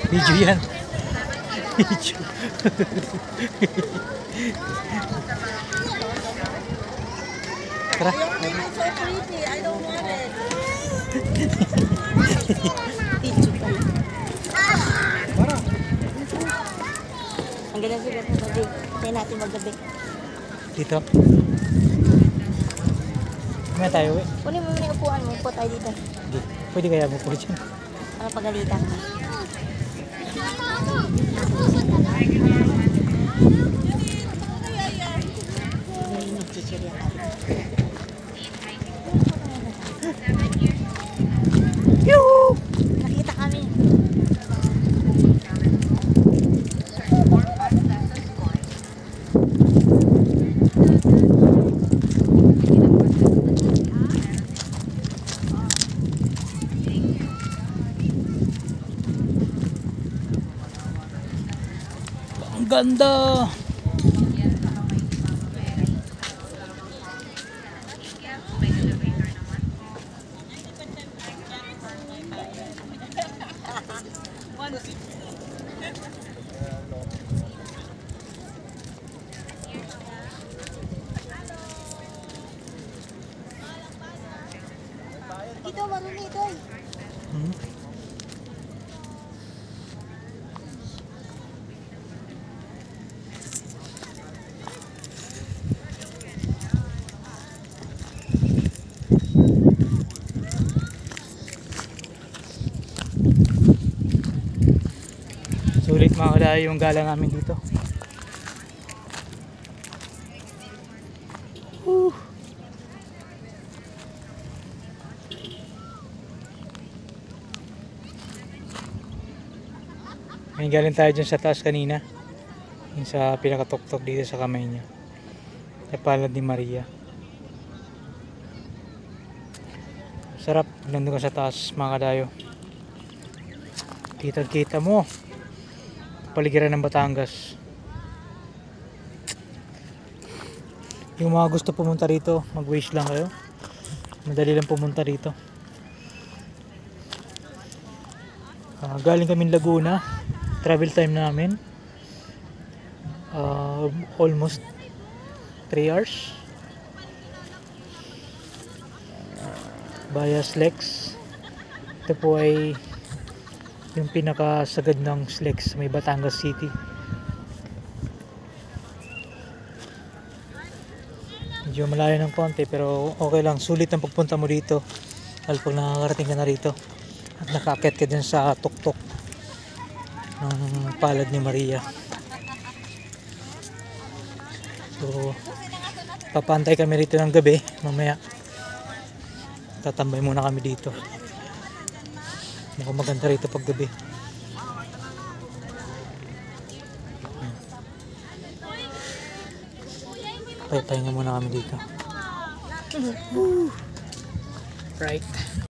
Video yan. Video. Tara. So pretty. I don't want it. Ang ganda siguro sa gabi. Kaya natin maggabi. Dito. May tayo eh. Kunin mo muna yung upuan mo. Upo tayo dito. Di. Pwede kaya mo po dyan. Ano pagalitan? Nakita kami. Ang ganda. Dito, marumi ito eh. Sulit mga kadayo yung gala namin dito. May galing tayo dyan sa taas kanina. Yung sa pinakatuktok dito sa kamay niya. Sa palad ni Maria. Sarap. Nandun ka sa taas mga kadayo. Kita mo. Paligiran ng Batangas. Yung mga gusto pumunta rito, mag-wish lang kayo. Madali lang pumunta rito. Galing kami Laguna. Travel time namin almost 3 hours via Slex. Ito po ay yung pinakasagad ng Slex sa may Batangas City. Medyo malayo ng konti pero okay lang, sulit ang pagpunta mo dito lalo pag nakakarating ka na rito at nakaakyat ka din sa tuktok ng palad ni Maria. So papantay kami rito ng gabi. Mamaya tatambay muna kami dito. Mukhang maganda rito pag gabi. Pahinga muna kami dito. Right.